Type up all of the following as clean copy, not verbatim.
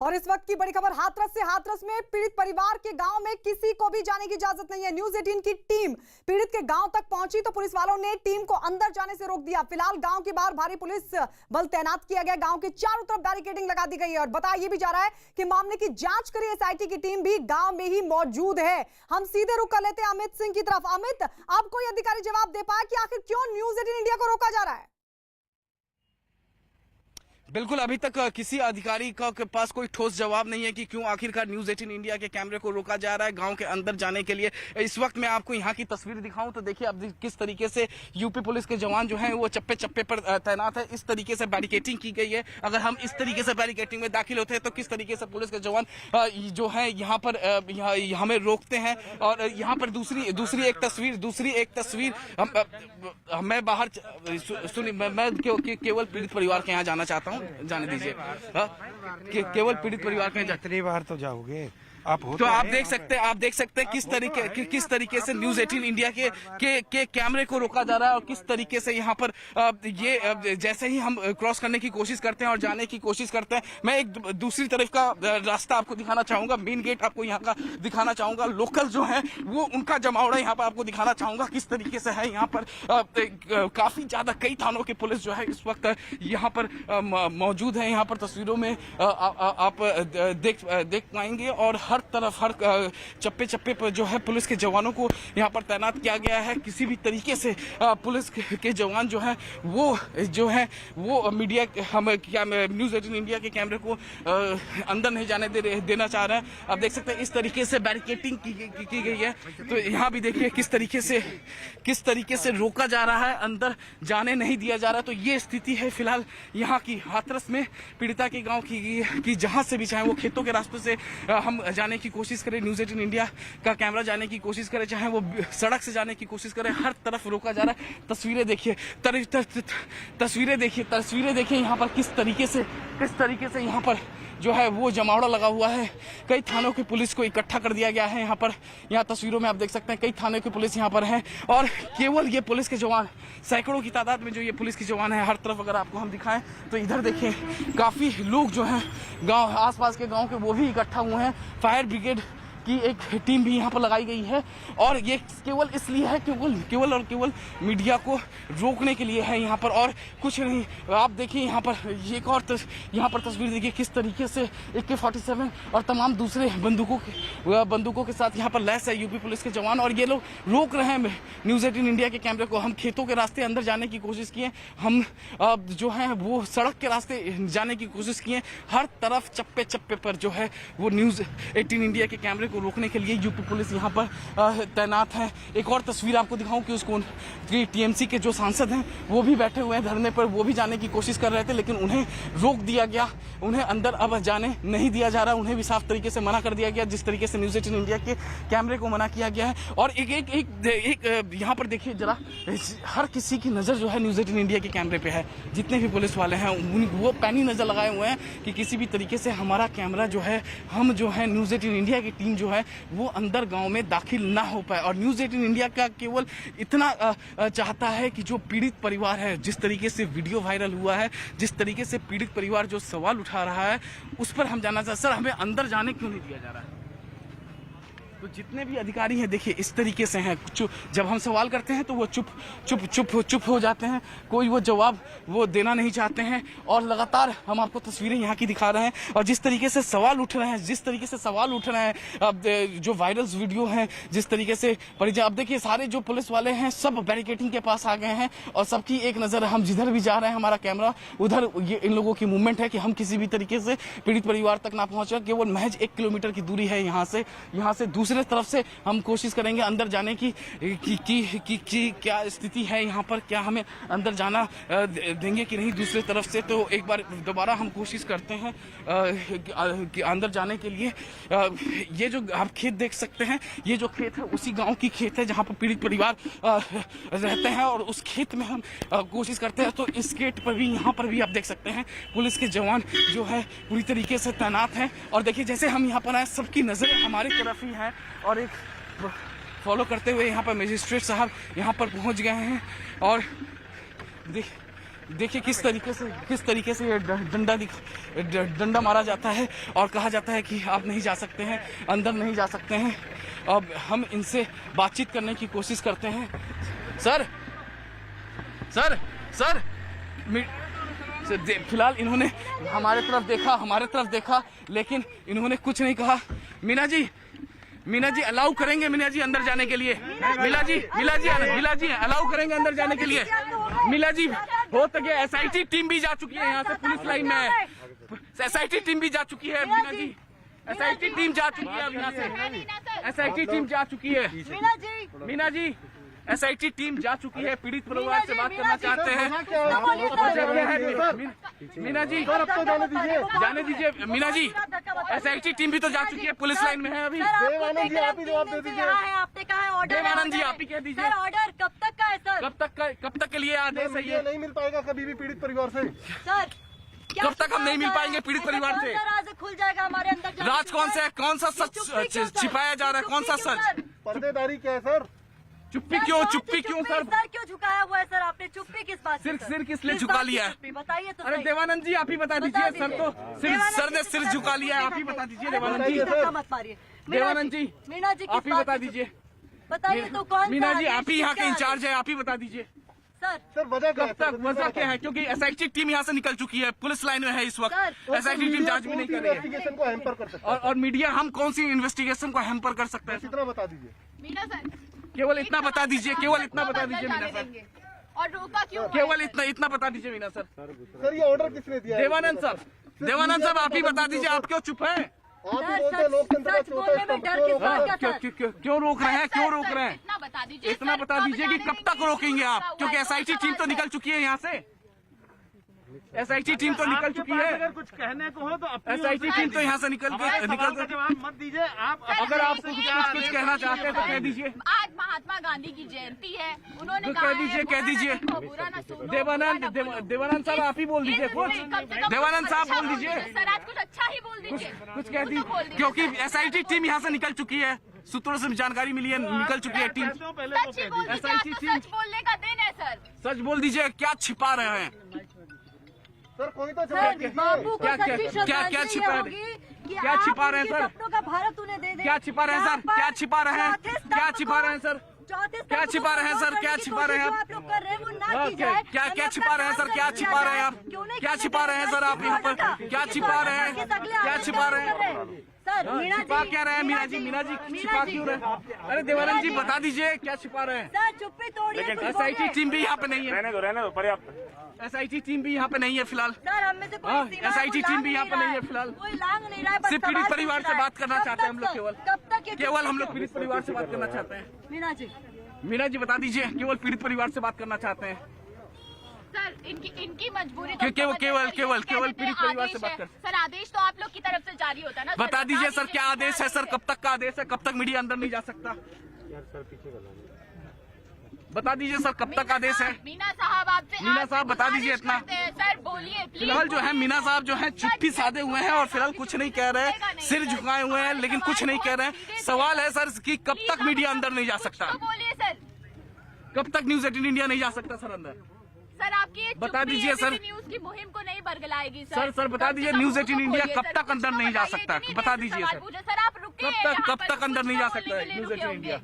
और इस वक्त की बड़ी खबर हाथरस से। हाथरस में पीड़ित परिवार के गांव में किसी को भी जाने की इजाजत नहीं है। न्यूज़ 18 की टीम पीड़ित के गांव तक पहुंची तो पुलिस वालों ने टीम को अंदर जाने से रोक दिया। फिलहाल गांव के बाहर भारी पुलिस बल तैनात किया गया। गांव के चारों तरफ बैरिकेडिंग लगा दी गई है और बताया यह भी जा रहा है कि मामले की जांच करी एसआईटी की टीम भी गांव में ही मौजूद है। हम सीधे रुक कर लेते हैं अमित सिंह की तरफ। अमित, अब कोई अधिकारी जवाब दे पाया कि आखिर क्यों न्यूज़ 18 इंडिया को रोका जा रहा है? बिल्कुल, अभी तक किसी अधिकारी के पास कोई ठोस जवाब नहीं है कि क्यों आखिरकार न्यूज़ 18 इंडिया के कैमरे को रोका जा रहा है गांव के अंदर जाने के लिए। इस वक्त मैं आपको यहां की तस्वीर दिखाऊं तो देखिए अब किस तरीके से यूपी पुलिस के जवान जो हैं वो चप्पे चप्पे पर तैनात है। इस तरीके से बैरिकेटिंग की गई है। अगर हम इस तरीके से बैरिकेटिंग में दाखिल होते हैं तो किस तरीके से पुलिस के जवान जो है यहाँ पर हमें रोकते हैं। और यहाँ पर दूसरी एक तस्वीर मैं बाहर सुनी, मैं केवल पीड़ित परिवार के यहाँ जाना चाहता हूँ, जाने दीजिए। केवल पीड़ित परिवार के कितनी बार तो जाओगे आप? तो आप देख सकते हैं किस तरीके से न्यूज़ 18 इंडिया के कैमरे को रोका जा रहा है और किस तरीके से यहाँ पर ये जैसे ही हम क्रॉस करने की कोशिश करते हैं और जाने की कोशिश करते हैं। मैं एक दूसरी तरफ का रास्ता आपको दिखाना चाहूंगा, मेन गेट आपको यहाँ का दिखाना चाहूंगा, लोकल जो है वो उनका जमावड़ा यहाँ पर आपको दिखाना चाहूंगा किस तरीके से है। यहाँ पर काफी ज्यादा कई थानों की पुलिस जो है इस वक्त यहाँ पर मौजूद है। यहाँ पर तस्वीरों में आप देख पाएंगे और हर तरफ हर चप्पे चप्पे पर जो है पुलिस के जवानों को यहाँ पर तैनात किया गया है। किसी भी तरीके से पुलिस के जवान जो है वो मीडिया हम क्या न्यूज़ 18 इंडिया के कैमरे को अंदर नहीं जाने देना चाह रहे हैं। आप देख सकते हैं इस तरीके से बैरिकेटिंग की गई है। तो यहाँ भी देखिए किस तरीके से रोका जा रहा है, अंदर जाने नहीं दिया जा रहा। तो ये स्थिति है फिलहाल यहाँ की हाथरस में पीड़िता के गाँव की जहाँ से भी चाहे वो खेतों के रास्ते से हम जाने की कोशिश करें, न्यूज़ 18 इंडिया का कैमरा जाने की कोशिश करे, चाहे वो सड़क से जाने की कोशिश करें, हर तरफ रोका जा रहा है। तस्वीरें देखिए यहाँ पर किस तरीके से यहाँ पर जो है वो जमावड़ा लगा हुआ है। कई थानों की पुलिस को इकट्ठा कर दिया गया है यहाँ तस्वीरों में आप देख सकते हैं कई थानों की पुलिस यहाँ पर है। और केवल ये पुलिस के जवान, सैकड़ों की तादाद में जो ये पुलिस के जवान है हर तरफ अगर आपको हम दिखाएं तो इधर देखिए काफी लोग जो हैं गांव आसपास के गांव के वो भी इकट्ठा हुए हैं। फायर ब्रिगेड की एक टीम भी यहाँ पर लगाई गई है और ये केवल इसलिए है केवल मीडिया को रोकने के लिए है यहाँ पर, और कुछ नहीं। आप देखिए यहाँ पर एक और यहाँ पर तस्वीर देखिए किस तरीके से AK-47 और तमाम दूसरे बंदूकों के साथ यहाँ पर लैस है यूपी पुलिस के जवान। और ये लोग रोक रहे हैं न्यूज़ 18 इंडिया के कैमरे को। हम खेतों के रास्ते अंदर जाने की कोशिश किए, हम जो है वो सड़क के रास्ते जाने की कोशिश किए। हर तरफ चप्पे चप्पे पर जो है वो न्यूज़ 18 इंडिया के कैमरे को रोकने के लिए यूपी पुलिस यहाँ पर तैनात है। एक और तस्वीर आपको दिखाऊं कि उसको टीएमसी के जो सांसद हैं वो भी बैठे हुए हैं धरने पर, वो भी जाने की कोशिश कर रहे थे लेकिन उन्हें रोक दिया गया। उन्हें अंदर अब जाने नहीं दिया जा रहा, उन्हें भी साफ तरीके से मना कर दिया गया जिस तरीके से न्यूज़ 18 इंडिया के कैमरे को मना किया गया है। और एक यहाँ पर देखिए जरा, हर किसी की नज़र जो है न्यूज़ 18 इंडिया के कैमरे पे है। जितने भी पुलिस वाले हैं वो पैनी नज़र लगाए हुए हैं कि किसी भी तरीके से हमारा कैमरा जो है, हम जो है न्यूज़ 18 इंडिया की टीम जो है वो अंदर गांव में दाखिल ना हो पाए। और न्यूज़ 18 इंडिया का केवल इतना चाहता है कि जो पीड़ित परिवार है, जिस तरीके से वीडियो वायरल हुआ है, जिस तरीके से पीड़ित परिवार जो सवाल उठा रहा है उस पर हम जानना चाहते, सर हमें अंदर जाने क्यों नहीं दिया जा रहा है? तो जितने भी अधिकारी हैं देखिए इस तरीके से हैं, जब हम सवाल करते हैं तो वो चुप हो जाते हैं, कोई वो जवाब वो देना नहीं चाहते हैं। और लगातार हम आपको तस्वीरें यहाँ की दिखा रहे हैं और जिस तरीके से सवाल उठ रहे हैं, अब जो वायरल वीडियो हैं, जिस तरीके से अब देखिए सारे जो पुलिस वाले हैं सब बैरिकेडिंग के पास आ गए हैं और सबकी एक नज़र, हम जिधर भी जा रहे हैं हमारा कैमरा उधर ये इन लोगों की मूवमेंट है कि हम किसी भी तरीके से पीड़ित परिवार तक ना पहुँचे। केवल महज 1 किलोमीटर की दूरी है यहाँ से दूसरे तरफ से हम कोशिश करेंगे अंदर जाने की क्या स्थिति है यहाँ पर, क्या हमें अंदर जाना देंगे कि नहीं दूसरे तरफ से। तो एक बार दोबारा हम कोशिश करते हैं कि अंदर जाने के लिए। ये जो आप खेत देख सकते हैं, ये जो खेत है उसी गांव की खेत है जहाँ पर पीड़ित परिवार रहते हैं और उस खेत में हम कोशिश करते हैं। तो इस गेट पर भी, यहाँ पर भी आप देख सकते हैं पुलिस के जवान जो है पूरी तरीके से तैनात हैं। और देखिए जैसे हम यहाँ पर आए सबकी नज़र हमारी तरफ ही है और एक फॉलो करते हुए यहाँ पर मजिस्ट्रेट साहब यहाँ पर पहुँच गए हैं। और देखिए किस तरीके से ये डंडा मारा जाता है और कहा जाता है कि आप नहीं जा सकते हैं, अंदर नहीं जा सकते हैं। अब हम इनसे बातचीत करने की कोशिश करते हैं। सर फिलहाल इन्होंने हमारे तरफ देखा लेकिन इन्होंने कुछ नहीं कहा। मीना जी अलाउ करेंगे मीना जी अंदर जाने के लिए? मीना जी अलाउ करेंगे अंदर जाने के लिए? मीना जी हो सके SIT टीम भी जा चुकी है यहाँ से, पुलिस लाइन में है, SIT टीम भी जा चुकी है। मीना जी SIT टीम जा चुकी है, अब यहाँ से SIT टीम जा चुकी है। मीना जी SIT टीम जा चुकी है, पीड़ित परिवार से बात करना चाहते हैं। मीना जी जाने दीजिए। मीना जी SIT टीम भी तो जा चुकी है, पुलिस लाइन में है अभी। देवानंद जी आप ही जवाब दे दीजिए। आपने कहा है ऑर्डर, देवानंद जी आप ही कह दीजिए। ऑर्डर कब तक का है सर? कब तक के लिए आदेश है ये? नहीं मिल पाएगा कभी भी पीड़ित परिवार से। सर कब तक हम नहीं मिल पाएंगे पीड़ित परिवार से? राज खुल जाएगा हमारे अंदर। राज कौन सा सच छिपाया जा रहा है? कौन सा सच? पर्देदारी क्या है सर? चुप्पी क्यों सर? क्यों झुकाया हुआ है सर आपने? चुप्पी किस बात? सिर किस लिए झुका लिया है? बताइए तो। अरे देवानंद जी आप ही बता दीजिए। सर ने सिर झुका लिया है, आप ही बता दीजिए। देवानंद जी मत मारिए। देवानंद जी मीना जी आप ही बता दीजिए। बताइए तो कौन? मीना जी आप ही यहाँ के इंचार्ज है, आप ही बता दीजिए। सर वजह कब तक वजह क्या है? क्योंकि SIT टीम यहाँ से निकल चुकी है, पुलिस लाइन में है इस वक्त। SIT टीम जांच भी नहीं कर रही है इन्वेस्टिगेशन को हैम्पर कर सकते और मीडिया हम कौन सी इन्वेस्टिगेशन को हैम्पर कर सकते हैं? इतना बता दीजिए। मीना सर केवल इतना बता दीजिए, केवल इतना बता दीजिए मीना सर। और रोका क्यों? केवल इतना बता दीजिए मीना सर। सर ये ऑर्डर किसने दिया है? देवानंद साहब आप ही बता दीजिए। आप क्यों चुप हैं? आप ही बोलते हैं लोकतंत्र का चौथा स्तंभ। क्यों रोक रहे हैं? इतना बता दीजिए। इतना बता दीजिए कि कब तक रोकेंगे आप? क्योंकि SIT टीम तो निकल चुकी है यहाँ से। SIT टीम तो निकल चुकी है। अगर कुछ कहने को हो तो SIT टीम तो यहाँ से निकल जवाब मत दीजिए। आप अगर आप कुछ कहना चाहते हैं तो कह दीजिए। आज महात्मा गांधी की जयंती है, उन्होंने तो कहा कह दीजिए। देवानंद साहब आप ही बोल दीजिए कुछ। देवानंद साहब बोल दीजिए सर, आज कुछ अच्छा ही बोल दीजिए। कुछ कह दीजिए क्योंकि SIT टीम यहाँ से निकल चुकी है, सूत्रों से जानकारी मिली है, निकल चुकी है टीम। सच ही बोल दीजिए, आपको सच बोलने का दिन है सर। सच बोल दीजिए, क्या छिपा रहे हैं? सर कोई तो जवाब दीजिए। बापू को क्या छिपा रहे हैं सर? का भारत उन्हें दे दे। क्या छिपा रहे हैं सर? क्या छिपा रहे हैं? क्या छिपा रहे हैं सर? क्या छिपा रहे हैं सर? क्या छिपा रहे हैं आप? क्या छिपा रहे हैं सर? क्या छिपा रहे हैं आप? क्या छिपा रहे हैं सर आप यहाँ पर? क्या छिपा रहे हैं? क्या छिपा रहे हैं? छिपा क्या रहे हैं मीना जी? छिपा क्यों रहे हैं? अरे देवानंद जी बता दीजिए क्या छिपा रहे हैं? सर चुप्पी तोड़िए। SIT टीम भी यहाँ पे नहीं है। रहने दो पर्याप्त। SIT टीम भी यहाँ पे नहीं है फिलहाल। सर हम में से कोई सीमा SIT टीम भी यहाँ पे नहीं है फिलहाल। कोई लांग नहीं रहा है। सिर्फ पीड़ित परिवार से बात करना चाहते हैं हम लोग। कब तक केवल हम लोग पीड़ित परिवार से बात करना चाहते हैं। मीना जी बता दीजिए, केवल पीड़ित परिवार से बात करना चाहते हैं। सर इनकी मजबूरी केवल पीड़ित परिवार से बात कर। सर आदेश तो आप लोग की तरफ से जारी होता है ना। बता दीजिए सर क्या आदेश है सर? कब तक का आदेश है? कब तक मीडिया अंदर नहीं जा सकता? बता दीजिए सर कब तक आदेश है? मीना साहब आपसे मीना साहब बता दीजिए इतना। सर बोलिए प्लीज। फिलहाल जो है मीना साहब जो है चुप्पी साधे हुए हैं और फिलहाल कुछ नहीं कह रहे, सिर झुकाए हुए हैं लेकिन कुछ नहीं कह रहे हैं। सवाल है सर कि कब तक मीडिया अंदर नहीं जा सकता? बोलिए सर। कब तक न्यूज 18 इंडिया नहीं जा सकता सर अंदर? सर आपकी ये बता दीजिए सर। न्यूज की मुहिम को नहीं बरगलाएगी सर बता दीजिए न्यूज 18 इंडिया कब तक अंदर नहीं जा सकता? बता दीजिए सर। सर आप रुकिए। कब तक अंदर नहीं जा सकता है न्यूज 18 इंडिया?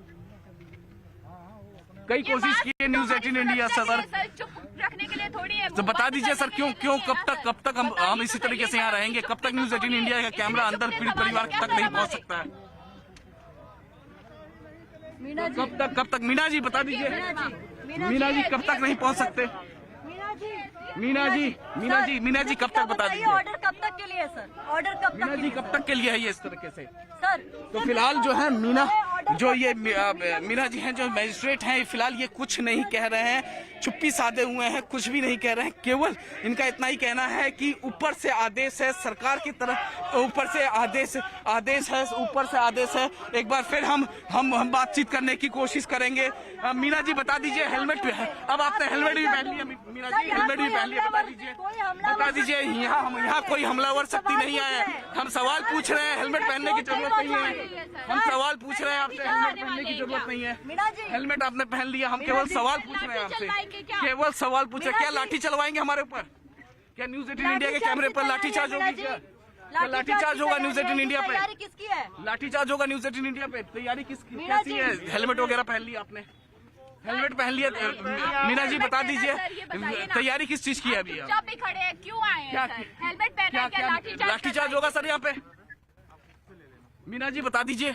कई कोशिश की है न्यूज 18 इंडिया सर। चुप रखने के लिए थोड़ी है। तो बता दीजिए सर क्यों कब तक हम इसी तरीके से यहाँ रहेंगे? कब तक न्यूज 18 इंडिया का कैमरा अंदर पीड़ित परिवार तक नहीं पहुँच सकता है? कब तक मीना जी बता दीजिए। मीना जी कब तक नहीं पहुँच सकते? मीना जी कब तक बता दीजिए। ऑर्डर कब तक के लिए है सर? ऑर्डर कब मीना जी कब तक के लिए है ये इस तरीके से? सर तो फिलहाल जो है मीना जी हैं जो मजिस्ट्रेट हैं, फिलहाल ये कुछ नहीं कह रहे हैं, चुप्पी साधे हुए हैं, कुछ भी नहीं कह रहे हैं। केवल इनका इतना ही कहना है कि ऊपर से आदेश है सरकार की तरफ, ऊपर से आदेश है। एक बार फिर हम बातचीत करने की कोशिश करेंगे। मीना जी बता दीजिए हेलमेट पे है। अब आपने हेलमेट भी पहन लिया मीना जी, हेलमेट भी पहन लिया। बता दीजिए यहाँ कोई हमलावर शक्ति नहीं आया है। हम सवाल पूछ रहे हैं, हेलमेट पहनने की जरूरत नहीं है। हम सवाल पूछ रहे हैं आपसे। हेलमेट पहनने की जरूरत नहीं है। मीना जी, हेलमेट आपने पहन लिया, हम केवल सवाल पूछ रहे हैं आपसे, केवल सवाल पूछ रहे हैं। क्या लाठी चलवाएंगे हमारे ऊपर? क्या न्यूज 18 इंडिया के कैमरे पर लाठीचार्ज होगी? क्या लाठीचार्ज होगा न्यूज 18 इंडिया पे? तैयारी किसकी है? लाठीचार्ज होगा न्यूज 18 इंडिया पे? तैयारी किसकी मीना कैसी है? जी। हेलमेट वगैरह पहन लिया आपने? हेलमेट पहन लिया? मीना जी बता दीजिए तैयारी किस चीज की है अभी? चुपचाप ही खड़े हैं, क्यों आए क्या- हैं सर? हेलमेट पहना क्या है, क्या क्या लाठीचार्ज होगा सर यहाँ पे? मीना जी बता दीजिए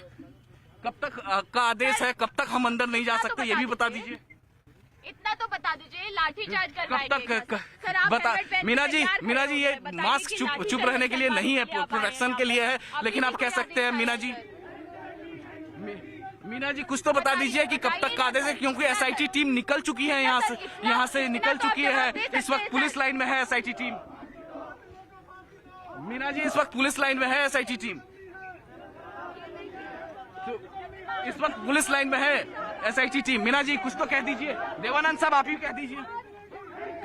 कब तक का आदेश है, कब तक हम अंदर नहीं जा सकते, ये भी बता दीजिए। इतना तो बता दीजिए, लाठीचार्ज कब करवाएंगे तक सर? आप बता हेलमेट पहन के मीना जी तैयार मीना खड़े जी, हो ये गए, बताइए मास्क कि चुप लाठीचार्ज रहने के लिए करवाने नहीं है, के लिए आप आए प्रोटेक्शन हैं के लिए है। यहाँ पर। लेकिन आप अभी कह भी सकते हैं नहीं मीना आए जी, सर। मीना जी कुछ तो बता दीजिए कि कब तक का आदेश है, क्योंकि एसआईटी टीम निकल चुकी है यहाँ से निकल चुकी है। इस वक्त पुलिस लाइन में है एसआईटी टीम। मीना जी इस वक्त पुलिस लाइन में है एसआईटी टीम, इस वक्त पुलिस लाइन में है एसआईटी टीम। मीना जी कुछ तो कह दीजिए। देवानंद साहब आप ही कह दीजिए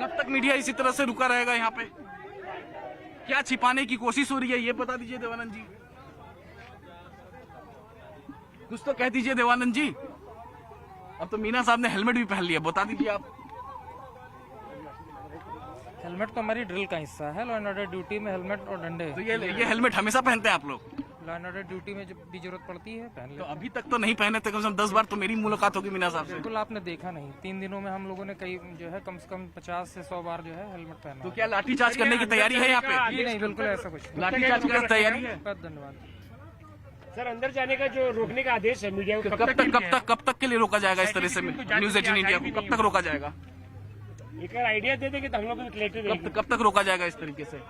कब तक मीडिया इसी तरह से रुका रहेगा यहाँ पे? क्या छिपाने की कोशिश हो रही है ये बता दीजिए देवानंद जी, कुछ तो कह दीजिए देवानंद जी। अब तो मीना साहब ने हेलमेट भी पहन लिया, बता दीजिए आप। हेलमेट तो हमारी ड्रिल का हिस्सा है। लॉ एंड ऑर्डर ड्यूटी में हेलमेट और डंडे, तो ये हेलमेट हमेशा पहनते हैं आप लोग? लॉ एंड ऑर्डर ड्यूटी में जब भी जरूरत पड़ती है पहन तो लेते हैं। अभी तक तो नहीं पहने थे, कम से कम 10 बार तो मेरी मुलाकात होगी मीना साहब से। बिल्कुल आपने देखा नहीं, 3 दिनों में हम लोगों ने कई जो है कम से कम 50 से 100 बार जो है हेलमेट पहना तो है। क्या लाठीचार्ज करने की तैयारी है यहाँ पे? जी नहीं, बिल्कुल ऐसा कुछ नहीं। लाठीचार्ज करने की तैयारी है? बहुत धन्यवाद। सर अंदर जाने का जो रोकने का आदेश है मीडिया को कब तक के लिए रोका जाएगा इस तरह से न्यूज 18 इंडिया को? कब तक रोका जाएगा? एक आइडिया दे देंगे तो हम लोग भी क्लियर कब तक रोका जाएगा इस तरीके से?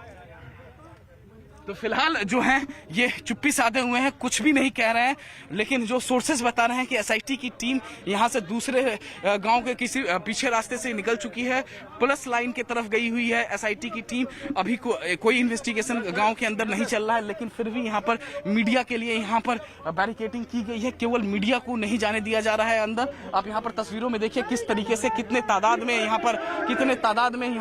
तो फिलहाल जो है ये चुप्पी साधे हुए हैं, कुछ भी नहीं कह रहे हैं। लेकिन जो सोर्सेज बता रहे हैं कि एसआईटी की टीम यहाँ से दूसरे गांव के किसी पीछे रास्ते से निकल चुकी है, पुलिस लाइन की तरफ गई हुई है एसआईटी की टीम। अभी कोई इन्वेस्टिगेशन गांव के अंदर नहीं चल रहा है, लेकिन फिर भी यहाँ पर मीडिया के लिए यहाँ पर बैरिकेडिंग की गई है। केवल मीडिया को नहीं जाने दिया जा रहा है अंदर। आप यहाँ पर तस्वीरों में देखिए किस तरीके से कितने तादाद में यहाँ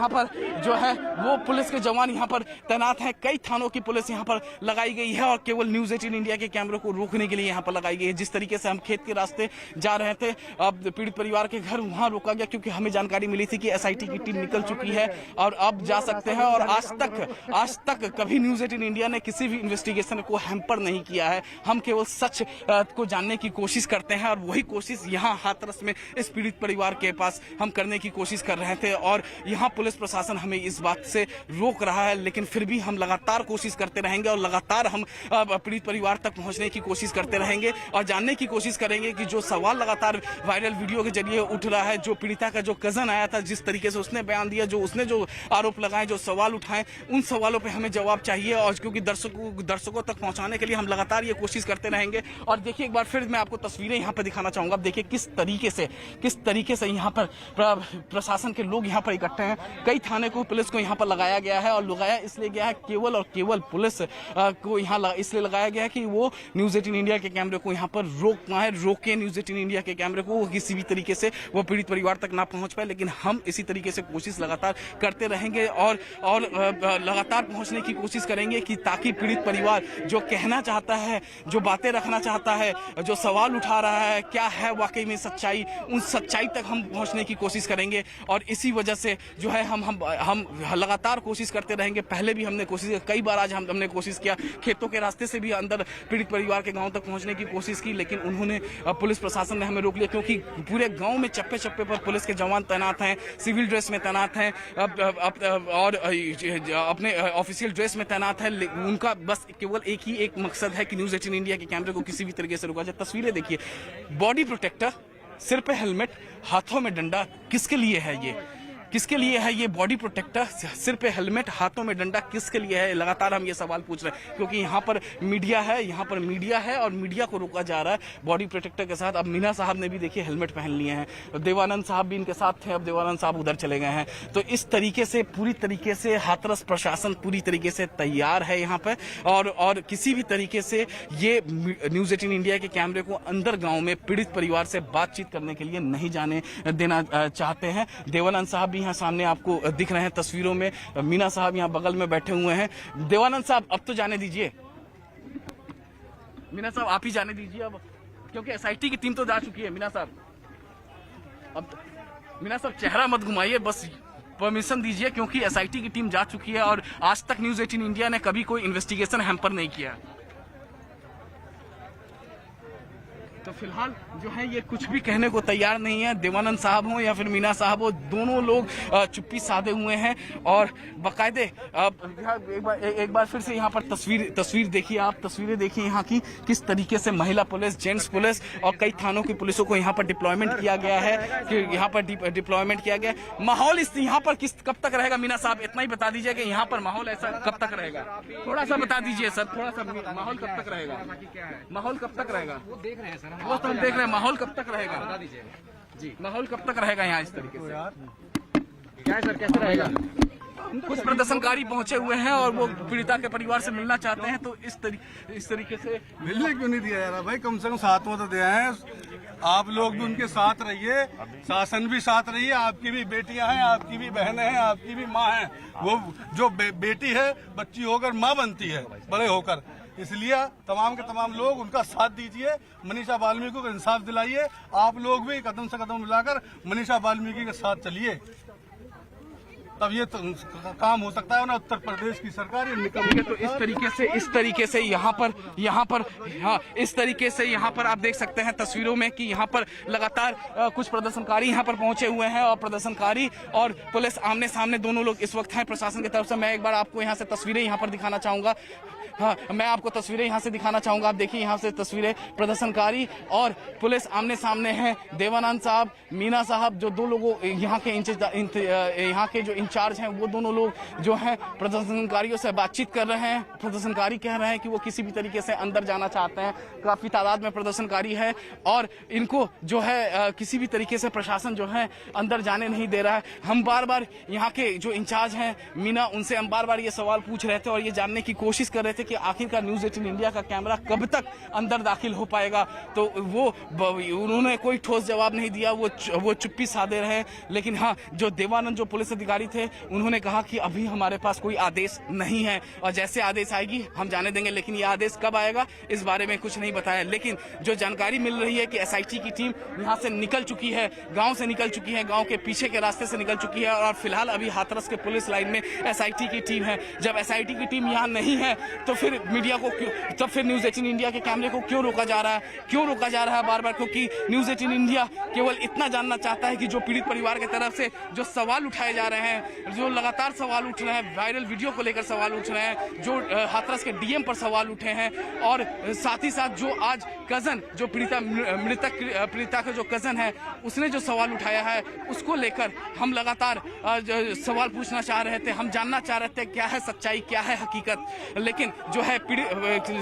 पर जो है वो पुलिस के जवान यहाँ पर तैनात हैं। कई थानों की पुलिस यहाँ पर लगाई गई है और केवल न्यूज 18 इंडिया के कैमरों को रोकने के लिए यहाँ पर लगाई गई है। जिस तरीके से हम खेत के रास्ते जा रहे थे, अब पीड़ित परिवार के घर वहां रोका गया क्योंकि हमें जानकारी मिली थी कि एसआईटी की टीम निकल चुकी है और अब जा सकते हैं। और आज तक कभी न्यूज 18 इंडिया ने किसी भी इन्वेस्टिगेशन को हैम्पर नहीं किया है। हम केवल सच को जानने की कोशिश करते हैं और वही कोशिश यहाँ हाथरस में इस पीड़ित परिवार के पास हम करने की कोशिश कर रहे थे। और यहाँ पुलिस प्रशासन हमें इस बात से रोक रहा है, लेकिन फिर भी हम लगातार कोशिश करते रहेंगे और लगातार हम पीड़ित परिवार तक पहुंचने की कोशिश करते रहेंगे और जानने की कोशिश करेंगे कि जो सवाल लगातार वायरल वीडियो के जरिए उठ रहा है, जो पीड़िता का जो कजन आया था, जिस तरीके से उसने बयान दिया, जो उसने जो आरोप लगाए, जो सवाल उठाए, उन सवालों पे हमें जवाब चाहिए। और क्योंकि दर्शकों तक पहुंचाने के लिए हम लगातार ये कोशिश करते रहेंगे। और देखिए एक बार फिर मैं आपको तस्वीरें यहाँ पर दिखाना चाहूंगा। देखिए किस तरीके से यहाँ पर प्रशासन के लोग यहाँ पर इकट्ठे हैं। कई थाने को पुलिस को यहाँ पर लगाया गया है और लगाया इसलिए गया है केवल और केवल पुलिस को यहाँ इसलिए लगाया गया है कि वो न्यूज 18 इंडिया के कैमरे को यहाँ पर रोके न्यूज 18 इंडिया के कैमरे को किसी भी तरीके से वो पीड़ित परिवार तक ना पहुंच पाए। लेकिन हम इसी तरीके से कोशिश लगातार करते रहेंगे और लगातार पहुंचने की कोशिश करेंगे कि ताकि पीड़ित परिवार जो कहना चाहता है, जो बातें रखना चाहता है, जो सवाल उठा रहा है, क्या है वाकई में सच्चाई, उन सच्चाई तक हम पहुंचने की कोशिश करेंगे। और इसी वजह से जो है हम लगातार कोशिश करते रहेंगे। पहले भी हमने कोशिश, कई बार आज हमने कोशिश किया, खेतों के रास्ते से भी अंदर पीड़ित परिवार के गांव तक पहुंचने की कोशिश की, लेकिन उन्होंने पुलिस प्रशासन ने हमें रोक लिया क्योंकि पूरे गांव में चप्पे चप्पे पर पुलिस के जवान तैनात हैं, सिविल ड्रेस में तैनात हैं और अपने ऑफिशियल ड्रेस में तैनात है। उनका बस केवल एक मकसद है कि न्यूज 18 इंडिया के कैमरे को किसी भी तरीके से रोका जाए। तस्वीरें देखिए, बॉडी प्रोटेक्टर, सिर पे हेलमेट, हाथों में डंडा, किसके लिए है ये? किसके लिए है ये बॉडी प्रोटेक्टर, सिर पे हेलमेट, हाथों में डंडा, किसके लिए है? लगातार हम ये सवाल पूछ रहे हैं क्योंकि यहाँ पर मीडिया है और मीडिया को रोका जा रहा है बॉडी प्रोटेक्टर के साथ। अब मीना साहब ने भी देखिए हेलमेट पहन लिए हैं, देवानंद साहब भी इनके साथ थे, अब देवानंद साहब उधर चले गए हैं। तो इस तरीके से पूरी तरीके से हाथरस प्रशासन पूरी तरीके से तैयार है यहाँ पे और किसी भी तरीके से ये न्यूज 18 इंडिया के कैमरे को अंदर गाँव में पीड़ित परिवार से बातचीत करने के लिए नहीं जाने देना चाहते हैं। देवानंद साहब यहाँ सामने आपको दिख रहे हैं तस्वीरों में, मीना साहब यहाँ बगल में बैठे हुए हैं। देवानंद साहब अब तो जाने दीजिए, मीना साहब आप ही जाने दीजिए। अब क्योंकि एसआईटी की टीम तो जा चुकी है। मीना साहब, अब मीना साहब चेहरा मत घुमाइए, बस परमिशन दीजिए, क्योंकि एसआईटी की टीम जा चुकी है और आज तक न्यूज़ 18 इंडिया ने कभी कोई इन्वेस्टिगेशन हैम्पर नहीं किया। तो फिलहाल जो है ये कुछ भी कहने को तैयार नहीं है। देवानंद साहब हो या फिर मीना साहब हो, दोनों लोग चुप्पी साधे हुए हैं और बाकायदे एक बार फिर से यहाँ पर तस्वीर देखिए आप, तस्वीरें देखिए यहाँ की, किस तरीके से महिला पुलिस, जेंट्स पुलिस और कई थानों की पुलिसों को यहाँ पर डिप्लॉयमेंट किया गया है, कि यहाँ पर डिप्लॉयमेंट किया गया है। माहौल इस यहाँ पर कब तक रहेगा मीना साहब, इतना ही बता दीजिए कि यहाँ पर माहौल ऐसा कब तक रहेगा, थोड़ा सा बता दीजिए सर, थोड़ा सा माहौल कब तक रहेगा, माहौल कब तक रहेगा, वो देख रहे हैं सर, वो तो हम देख रहे हैं, माहौल कब तक रहेगा, बता दीजिए जी, माहौल कब तक रहेगा यहाँ इस तरीके से, क्या है सर, कैसे रहेगा? कुछ प्रदर्शनकारी पहुंचे हुए हैं और वो पीड़िता के परिवार से मिलना चाहते हैं, तो इस तरीके से मिलने क्यों नहीं दिया यार भाई, कम से कम साथ में तो दिया है। आप लोग भी उनके साथ रहिए, शासन भी साथ रहिए, आपकी भी बेटियां हैं, आपकी भी बहनें हैं, आपकी भी माँ हैं। वो जो बेटी है बच्ची होकर माँ बनती है बड़े होकर, इसलिए तमाम के तमाम लोग उनका साथ दीजिए, मनीषा वाल्मीकि को इंसाफ दिलाइए। आप लोग भी कदम से कदम मिलाकर मनीषा वाल्मीकि के साथ चलिए, तब ये तो काम हो सकता है ना। उत्तर प्रदेश की सरकार ये निकल, तो इस तरीके से यहाँ पर हाँ, इस तरीके से यहाँ पर आप देख सकते हैं तस्वीरों में कि यहाँ पर लगातार कुछ प्रदर्शनकारी यहाँ पर पहुंचे हुए हैं और प्रदर्शनकारी और पुलिस आमने सामने दोनों लोग इस वक्त हैं प्रशासन की तरफ से। मैं एक बार आपको यहाँ से तस्वीरें यहाँ पर दिखाना चाहूंगा, हाँ मैं आपको तस्वीरें यहाँ से दिखाना चाहूंगा। आप देखिए यहाँ से तस्वीरें, प्रदर्शनकारी और पुलिस आमने सामने हैं। देवानंद साहब, मीना साहब, जो दो लोगों यहाँ के जो इंचार्ज हैं, वो दोनों लोग जो हैं प्रदर्शनकारियों से बातचीत कर रहे हैं। प्रदर्शनकारी कह रहे हैं कि वो किसी भी तरीके से अंदर जाना चाहते हैं। काफी तादाद में प्रदर्शनकारी है और इनको जो है किसी भी तरीके से प्रशासन जो है अंदर जाने नहीं दे रहा है। हम बार बार यहाँ के जो इंचार्ज हैं मीना, उनसे हम बार बार ये सवाल पूछ रहे थे और ये जानने की कोशिश कर रहे थे कि आखिरकार न्यूज़ 18 इंडिया का कैमरा कब तक अंदर दाखिल हो पाएगा, तो उन्होंने कोई ठोस जवाब नहीं दिया, वो चुप्पी साधे रहे। लेकिन हाँ, जो देवानंद जो पुलिस अधिकारी थे, उन्होंने कहा कि अभी हमारे पास कोई आदेश नहीं है और जैसे आदेश आएगी हम जाने देंगे, लेकिन ये आदेश कब आएगा इस बारे में कुछ नहीं बताया। लेकिन जो जानकारी मिल रही है कि एसआईटी की टीम यहाँ से निकल चुकी है, गाँव से निकल चुकी है, गाँव के पीछे के रास्ते से निकल चुकी है और फिलहाल अभी हाथरस के पुलिस लाइन में एसआईटी की टीम है। जब एसआईटी की टीम यहाँ नहीं है तो फिर मीडिया को क्यों, तब फिर न्यूज़ 18 इंडिया के कैमरे को क्यों रोका जा रहा है, बार बार? क्योंकि न्यूज़ 18 इंडिया केवल इतना जानना चाहता है कि जो पीड़ित परिवार की तरफ से जो सवाल उठाए जा रहे हैं, जो लगातार सवाल उठ रहे हैं, वायरल वीडियो को लेकर सवाल उठ रहे हैं, जो हाथरस के डीएम पर सवाल उठे हैं और साथ ही साथ जो आज कजन, जो पीड़िता का जो कजन है, उसने जो सवाल उठाया है, उसको लेकर हम लगातार सवाल पूछना चाह रहे थे। हम जानना चाह रहे थे क्या है सच्चाई, क्या है हकीकत, लेकिन जो है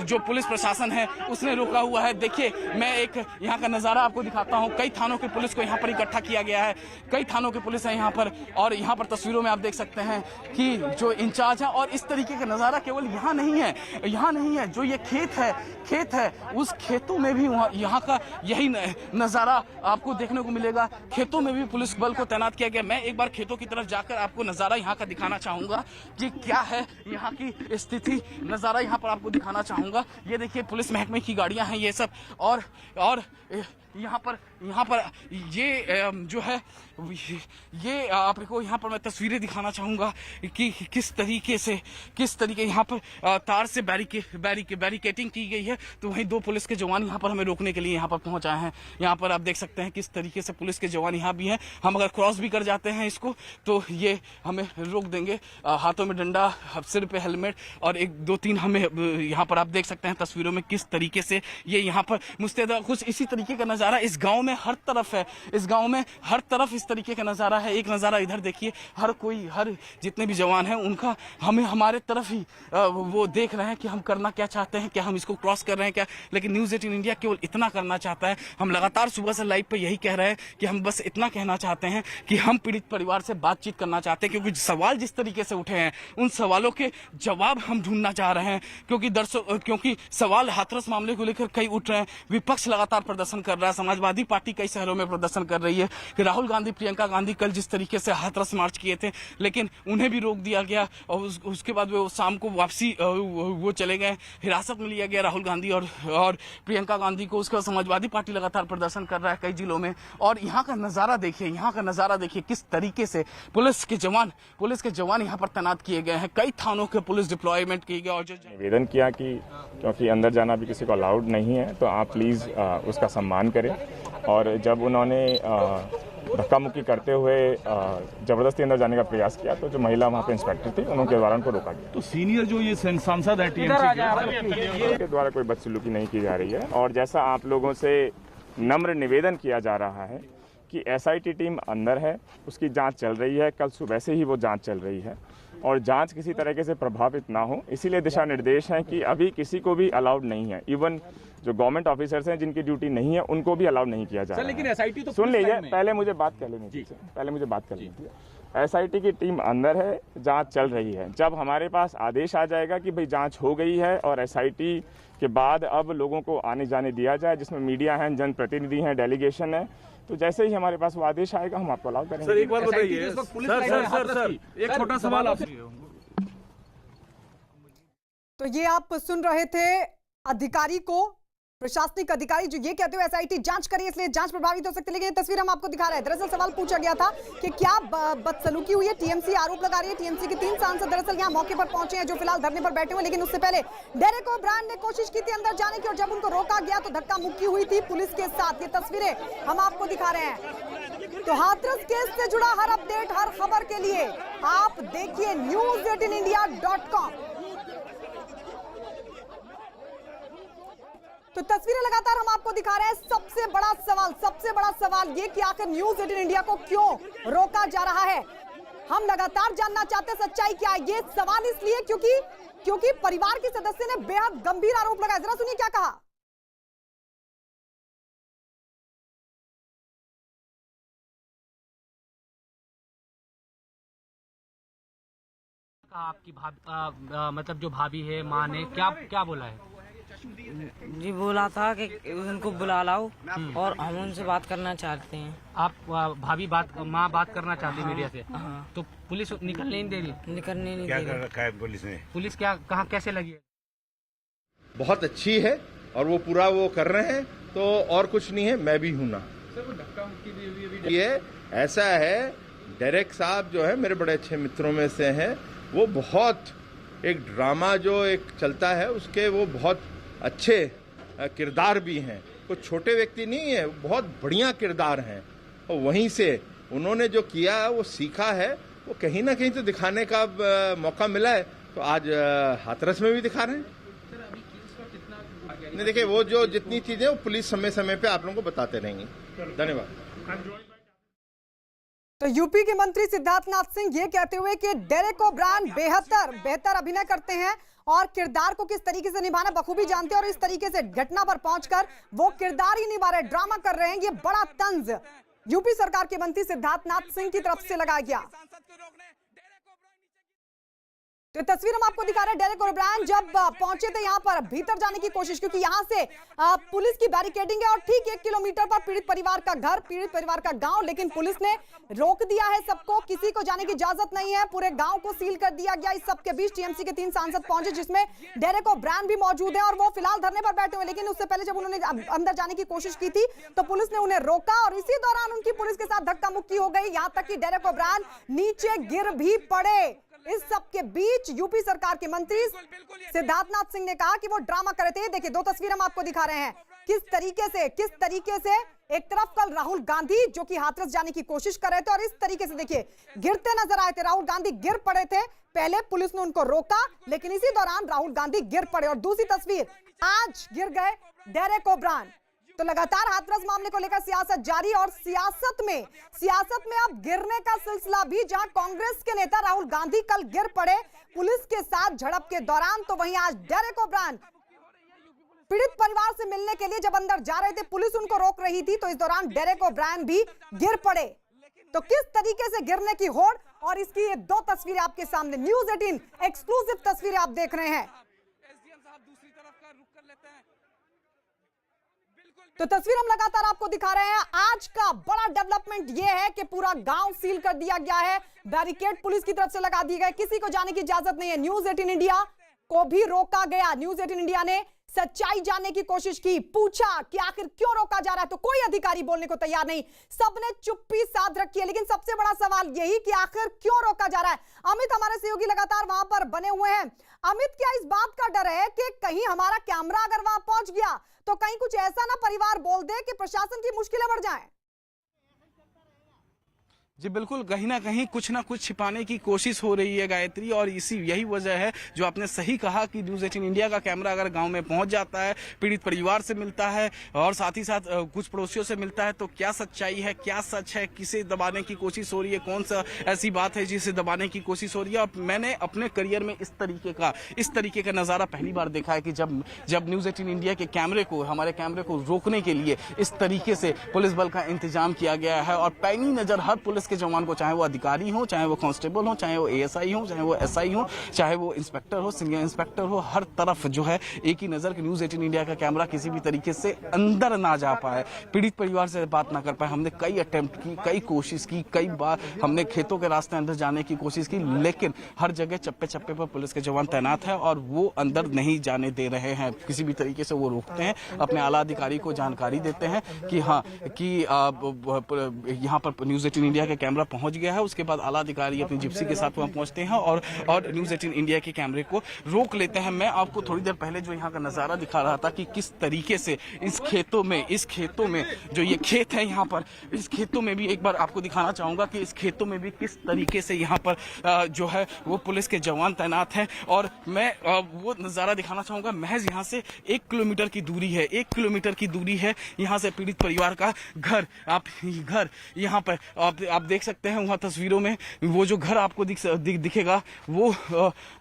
जो पुलिस प्रशासन है उसने रोका हुआ है। देखिए, मैं एक यहाँ का नज़ारा आपको दिखाता हूँ। कई थानों की पुलिस को यहाँ पर इकट्ठा किया गया है, कई थानों की पुलिस है यहाँ पर और यहाँ पर तस्वीरों में आप देख सकते हैं कि जो इंचार्ज है, और इस तरीके का नज़ारा केवल यहाँ नहीं है, जो ये खेत है उस खेतों में भी यहाँ का यही नज़ारा आपको देखने को मिलेगा। खेतों में भी पुलिस बल को तैनात किया गया। मैं एक बार खेतों की तरफ जाकर आपको नज़ारा यहाँ का दिखाना चाहूँगा कि क्या है यहाँ की स्थिति, नज़ारा यहाँ पर आपको दिखाना चाहूँगा। ये देखिए, पुलिस महकमे की गाड़ियाँ हैं ये सब, और यहाँ पर ये जो है ये आपको यहाँ पर मैं तस्वीरें दिखाना चाहूँगा कि किस तरीके यहाँ पर तार से बैरिकेटिंग की गई है। तो वहीं दो पुलिस के जवान यहाँ पर हमें रोकने के लिए यहाँ पर पहुँच आए हैं। यहाँ पर आप देख सकते हैं किस तरीके से पुलिस के जवान यहाँ भी हैं। हम अगर क्रॉस भी कर जाते हैं इसको तो ये हमें रोक देंगे। हाथों में डंडा, सिर पे हेलमेट और 1 2 3 हमें यहाँ पर आप देख सकते हैं तस्वीरों में किस तरीके से ये यहाँ पर मुस्तैद। कुछ इसी तरीके का नज़ारा इस गाँव में हर तरफ है, इस गाँव में हर तरफ इस तरीके का नज़ारा है। एक नज़ारा इधर देखिए, हर जितने भी जवान हैं उनका हमारे तरफ ही वो देख रहे हैं कि हम करना क्या चाहते हैं, क्या हम इसको क्रॉस कर रहे हैं क्या। लेकिन न्यूज़ 18 इंडिया केवल इतना करना चाहता है। हम लगातार सुबह से लाइव पे यही कह रहे हैं कि हम बस इतना कहना चाहते हैं कि हम पीड़ित परिवार से बातचीत करना चाहते हैं, क्योंकि सवाल जिस तरीके से उठे हैं उन सवालों के जवाब हम ढूंढना चाह रहे हैं। क्योंकि सवाल हाथरस मामले को लेकर कई उठ रहे हैं। विपक्ष लगातार प्रदर्शन कर रहा है, समाजवादी पार्टी कई शहरों में प्रदर्शन कर रही है कि राहुल गांधी, प्रियंका गांधी कल जिस तरीके से हाथरस मार्च किए थे, लेकिन उन्हें भी रोक दिया गया और उसके बाद वो शाम को वापसी वो चले गए, हिरासत में लिया गया राहुल गांधी और प्रियंका गांधी को। उसके बाद समाजवादी पार्टी लगातार प्रदर्शन कर रहा है कई जिलों में। और यहाँ का नजारा देखिए, किस तरीके से पुलिस के जवान यहाँ पर तैनात किए गए हैं। कई थानों के पुलिस डिप्लॉयमेंट किए गए। और जो निवेदन किया कि क्योंकि अंदर जाना भी किसी को अलाउड नहीं है, तो आप प्लीज़ उसका सम्मान करें। और जब उन्होंने धक्का मुक्की करते हुए जबरदस्ती अंदर जाने का प्रयास किया, तो जो महिला वहाँ पे इंस्पेक्टर थी, उनके द्वारा उनको रोका गया। तो सीनियर जो ये सांसद है टीएमसी के द्वारा कोई बदसलूकी नहीं की जा रही है। और जैसा आप लोगों से नम्र निवेदन किया जा रहा है कि एसआईटी टीम अंदर है, उसकी जांच चल रही है, कल सुबह से ही वो जांच चल रही है और जांच किसी तरीके से प्रभावित ना हो, इसीलिए दिशा निर्देश हैं कि अभी किसी को भी अलाउड नहीं है। इवन जो गवर्नमेंट ऑफिसर्स हैं जिनकी ड्यूटी नहीं है, उनको भी अलाउड नहीं किया जा रहा है। लेकिन एसआईटी तो सुन लीजिए, पहले मुझे बात कर लेनी थी। एसआईटी की टीम अंदर है, जांच चल रही है। जब हमारे पास आदेश आ जाएगा कि भाई जांच हो गई है और एसआईटी के बाद अब लोगों को आने जाने दिया जाए, जिसमें मीडिया है, जनप्रतिनिधि हैं, डेलीगेशन है, तो जैसे ही हमारे पास वो आदेश आएगा हम आपको अलाउ करेंगे। सर एक बार बताइए, सर एक छोटा सवाल आपसे। तो ये आप सुन रहे थे अधिकारी को, प्रशासनिक अधिकारी जो ये कहते हुए एसआईटी जांच करी इसलिए जांच प्रभावित हो सकती है। लेकिन ये तस्वीर हम आपको दिखा रहे हैं। दरअसल सवाल पूछा गया था कि क्या बदसलूकी हुई है। टीएमसी आरोप लगा रही है। टीएमसी के 3 सांसद दरअसल यहाँ मौके पर पहुंचे हैं, जो फिलहाल धरने पर बैठे हुए। लेकिन उससे पहले डेरेक ओब्रायन ने कोशिश की थी अंदर जाने की और जब उनको रोका गया तो धक्का मुक्की हुई थी पुलिस के साथ। ये तस्वीरें हम आपको दिखा रहे हैं। तो हाथरस केस से जुड़ा हर अपडेट, हर खबर के लिए आप देखिए news18india.com। तो तस्वीरें लगातार हम आपको दिखा रहे हैं। सबसे बड़ा सवाल ये कि आखिर न्यूज़18 इंडिया को क्यों रोका जा रहा है। हम लगातार जानना चाहते हैं सच्चाई क्या है। ये सवाल इसलिए क्योंकि परिवार के सदस्य ने बेहद गंभीर आरोप लगाया। जरा सुनिए क्या कहा। आपकी मतलब जो भाभी है, माँ ने क्या बोला है? जी बोला था कि उनको बुला लाओ और हम उनसे बात करना चाहते हैं। आप माँ बात करना चाहती है मीडिया से? तो पुलिस निकलने नहीं दे रही? निकलने नहीं दे रही। क्या कर रखा है पुलिस ने? पुलिस कहाँ कैसे लगी है? बहुत अच्छी है और वो पूरा वो कर रहे हैं, तो और कुछ नहीं है, मैं भी हूं ना। ये ऐसा है, डेरेक साहब जो है मेरे बड़े अच्छे मित्रों में से हैं। वो बहुत एक ड्रामा जो एक चलता है उसके वो बहुत अच्छे किरदार भी हैं। कुछ छोटे व्यक्ति नहीं है, बहुत बढ़िया किरदार हैं। और वहीं से उन्होंने जो किया है वो सीखा है, वो कहीं ना कहीं तो दिखाने का मौका मिला है, तो आज हाथरस में भी दिखा रहे हैं। नहीं देखिए, वो जो जितनी चीजें वो पुलिस समय समय पे आप लोगों को बताते रहेंगे। धन्यवाद। तो यूपी के मंत्री सिद्धार्थनाथ सिंह ये कहते हुए कि डेरेक ओब्रायन बेहतर अभिनय करते हैं और किरदार को किस तरीके से निभाना बखूबी जानते हैं और इस तरीके से घटना पर पहुंचकर वो किरदार ही निभा रहे, ड्रामा कर रहे हैं। ये बड़ा तंज यूपी सरकार के मंत्री सिद्धार्थनाथ सिंह की तरफ से लगाया गया। तो तस्वीर हम आपको दिखा रहे हैं। डेरेक ओब्रायन जब पहुंचे थे यहाँ पर भीतर जाने की कोशिश, क्योंकि यहाँ से पुलिस की बैरिकेडिंग है और ठीक 1 किलोमीटर पर पीड़ित परिवार का घर, पीड़ित परिवार का गांव, लेकिन पुलिस ने रोक दिया है सबको। किसी को जाने की इजाजत नहीं है। पूरे गांव को सील कर दिया गया। इस सबके बीच टीएमसी के 3 सांसद पहुंचे, जिसमें डेरेक ओब्रायन भी मौजूद है और वो फिलहाल धरने पर बैठे हुए। लेकिन उससे पहले जब उन्होंने अंदर जाने की कोशिश की थी तो पुलिस ने उन्हें रोका और इसी दौरान उनकी पुलिस के साथ धक्का मुक्की हो गई, यहाँ तक कि डेरेक ओब्रायन नीचे गिर भी पड़े। इस सब के बीच यूपी सरकार के मंत्री सिद्धार्थनाथ सिंह ने कहा कि वो ड्रामा कर रहे थे। देखिए 2 तस्वीर हम आपको दिखा रहे हैं किस तरीके से एक तरफ कल राहुल गांधी जो कि हाथरस जाने की कोशिश कर रहे थे और इस तरीके से देखिए गिरते नजर आए थे। राहुल गांधी गिर पड़े थे, पहले पुलिस ने उनको रोका, लेकिन इसी दौरान राहुल गांधी गिर पड़े। और दूसरी तस्वीर, आज गिर गए डेरेक ओब्रायन। तो लगातार हाथरस मामले को लेकर सियासत जारी और सियासत में अब गिरने का सिलसिला भी, जहां कांग्रेस के नेता राहुल गांधी कल गिर पड़े पुलिस के साथ झड़प के दौरान, तो वहीं आज डेरेक ओब्रायन पीड़ित परिवार से मिलने के लिए जब अंदर जा रहे थे, पुलिस उनको रोक रही थी, तो इस दौरान डेरेक ओब्रायन भी गिर पड़े। तो किस तरीके से गिरने की होड़, और इसकी ये 2 तस्वीरें आपके सामने, न्यूज़18 एक्सक्लूसिव तस्वीरें आप देख रहे हैं। तो तस्वीर हम लगातार आपको दिखा रहे हैं। आज का बड़ा डेवलपमेंट यह है कि पूरा गांव सील कर दिया गया है, बैरिकेड पुलिस की तरफ से लगा दिए गए, किसी को जाने की इजाजत नहीं है। न्यूज 18 इंडिया को भी रोका गया। न्यूज 18 इंडिया ने सच्चाई जानने की कोशिश की, पूछा कि आखिर क्यों रोका जा रहा है, तो कोई अधिकारी बोलने को तैयार नहीं, सबने चुप्पी साध रखी है। लेकिन सबसे बड़ा सवाल यही कि आखिर क्यों रोका जा रहा है। अमित हमारे सहयोगी लगातार वहां पर बने हुए हैं। अमित, क्या इस बात का डर है कि कहीं हमारा कैमरा अगर वहां पहुंच गया तो कहीं कुछ ऐसा ना परिवार बोल दे कि प्रशासन की मुश्किलें बढ़ जाएं? जी बिल्कुल, कहीं ना कहीं कुछ ना कुछ छिपाने की कोशिश हो रही है गायत्री, और यही वजह है जो आपने सही कहा कि न्यूज 18 इंडिया का कैमरा अगर गांव में पहुंच जाता है, पीड़ित परिवार से मिलता है और साथ ही साथ कुछ पड़ोसियों से मिलता है, तो क्या सच्चाई है, क्या सच है, किसे दबाने की कोशिश हो रही है, कौन सा ऐसी बात है जिसे दबाने की कोशिश हो रही है। और मैंने अपने करियर में इस तरीके का नज़ारा पहली बार देखा है कि जब न्यूज 18 इंडिया के हमारे कैमरे को रोकने के लिए इस तरीके से पुलिस बल का इंतजाम किया गया है। और पैनी नजर हर पुलिस के जवान को, चाहे वो अधिकारी हो, चाहे वो कांस्टेबल हो, चाहे वो एएसआई हो, चाहे वो एसआई हो, चाहे वो इंस्पेक्टर हो, सीनियर इंस्पेक्टर हो, हर तरफ जो है एक ही नजर कि न्यूज 18 इंडिया का कैमरा किसी भी तरीके से अंदर ना जा पाए, पीड़ित परिवार से बात ना कर पाए। हमने कई अटेम्प्ट की, कई कोशिश की, कई बार हमने खेतों के रास्ते अंदर जाने की कोशिश की, लेकिन हर जगह चप्पे चप्पे पर पुलिस के जवान तैनात है और वो अंदर नहीं जाने दे रहे हैं। किसी भी तरीके से वो रोकते हैं, अपने आला अधिकारी को जानकारी देते हैं कि हाँ कि यहाँ पर न्यूज 18 इंडिया का कैमरा पहुंच गया है। उसके बाद आला अधिकारी अपनी जिप्सी के साथ वहां पहुंचते हैं और न्यूज 18 इंडिया के कैमरे को रोक लेते हैं। मैं आपको थोड़ी देर पहले जो यहाँ का नजारा दिखा रहा था कि किस तरीके से इस खेतों में जो ये खेत है, यहाँ पर इस खेतों में भी एक बार आपको दिखाना चाहूंगा कि इस खेतों में भी किस तरीके से यहाँ पर जो है वो पुलिस के जवान तैनात हैं। और मैं वो नजारा दिखाना चाहूंगा। महज यहाँ से 1 किलोमीटर की दूरी है, 1 किलोमीटर की दूरी है यहाँ से पीड़ित परिवार का घर। आप यहाँ पर आप देख सकते हैं, वहाँ तस्वीरों में वो जो घर आपको दिखेगा वो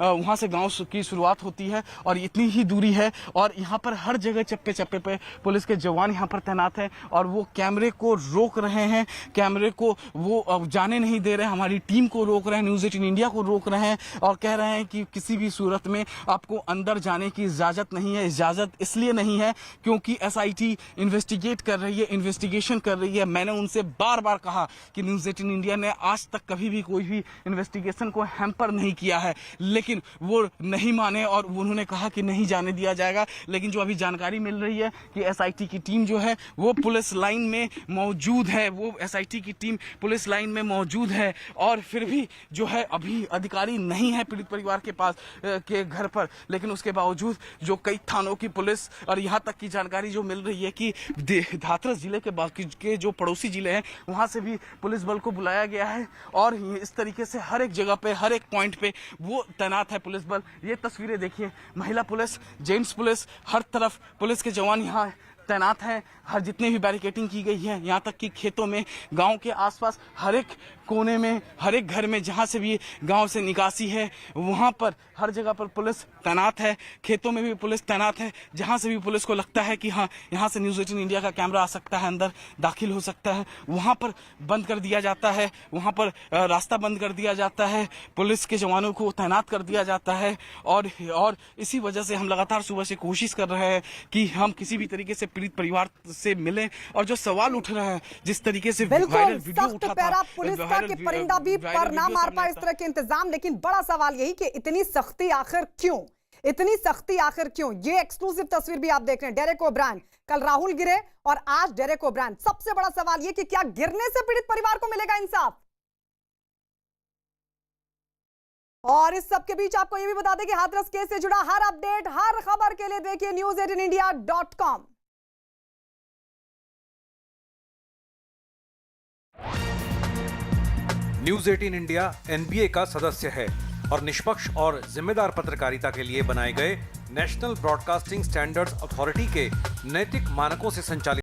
वहाँ से गांव की शुरुआत होती है और इतनी ही दूरी है। और यहाँ पर हर जगह चप्पे चप्पे पे पुलिस के जवान यहाँ पर तैनात हैं और वो कैमरे को रोक रहे हैं, कैमरे को वो जाने नहीं दे रहे हैं, हमारी टीम को रोक रहे हैं, न्यूज 18 इंडिया को रोक रहे हैं और कह रहे हैं कि किसी भी सूरत में आपको अंदर जाने की इजाजत नहीं है। इजाजत इसलिए नहीं है क्योंकि एसआईटी इन्वेस्टिगेट कर रही है, इन्वेस्टिगेशन कर रही है। मैंने उनसे बार बार कहा कि न्यूज 18 इंडिया ने आज तक कभी भी कोई भी इन्वेस्टिगेशन को हैम्पर नहीं किया है, लेकिन वो नहीं माने और उन्होंने कहा कि नहीं जाने दिया जाएगा। लेकिन जो अभी जानकारी मिल रही है कि एसआईटी की टीम जो है वो पुलिस लाइन में मौजूद है, वो एसआईटी की टीम पुलिस लाइन में मौजूद है और फिर भी जो है अभी अधिकारी नहीं है पीड़ित परिवार के पास के घर पर। लेकिन उसके बावजूद जो कई थानों की पुलिस और यहाँ तक की जानकारी जो मिल रही है कि हाथरस जिले के बाकी के जो पड़ोसी जिले हैं वहाँ से भी पुलिस बल को बुलाया गया है और इस तरीके से हर एक जगह पे, हर एक पॉइंट पे वो तैनात है पुलिस बल। ये तस्वीरें देखिए, महिला पुलिस, जेंट्स पुलिस, हर तरफ पुलिस के जवान यहाँ तैनात हैं। हर जितने भी बैरिकेडिंग की गई है, यहाँ तक कि खेतों में, गांव के आसपास, हर एक कोने में, हर एक घर में जहाँ से भी गांव से निकासी है वहाँ पर हर जगह पर पुलिस तैनात है। खेतों में भी पुलिस तैनात है। जहाँ से भी पुलिस को लगता है कि हाँ यहाँ से न्यूज 18 इंडिया का कैमरा आ सकता है, अंदर दाखिल हो सकता है, वहाँ पर बंद कर दिया जाता है, वहाँ पर रास्ता बंद कर दिया जाता है, पुलिस के जवानों को तैनात कर दिया जाता है। और इसी वजह से हम लगातार सुबह से कोशिश कर रहे हैं कि हम किसी भी तरीके से पीड़ित परिवार से मिलें। और जो सवाल उठ रहा है, जिस तरीके से वायरल वीडियो उठा था, पुलिस का कि परिंदा भी पर ना मार पाए, इस तरह के इंतजाम। लेकिन बड़ा सवाल यही कि इतनी सख्ती आखिर क्यों, इतनी सख्ती आखिर क्यों? ये एक्सक्लूसिव तस्वीर भी आप देख रहे हैं। डेरेक ओब्रायन, कल राहुल गिरे और आज डेरेक ओब्रायन। सबसे बड़ा सवाल ये कि क्या गिरने से पीड़ित परिवार को मिलेगा इंसाफ? और इस सब के बीच आपको यह भी बता दें कि हाथरस केस से जुड़ा हर अपडेट, हर खबर के लिए देखिए news18india.com। न्यूज 18 इंडिया एनबीए का सदस्य है और निष्पक्ष और जिम्मेदार पत्रकारिता के लिए बनाए गए नेशनल ब्रॉडकास्टिंग स्टैंडर्ड्स अथॉरिटी के नैतिक मानकों से संचालित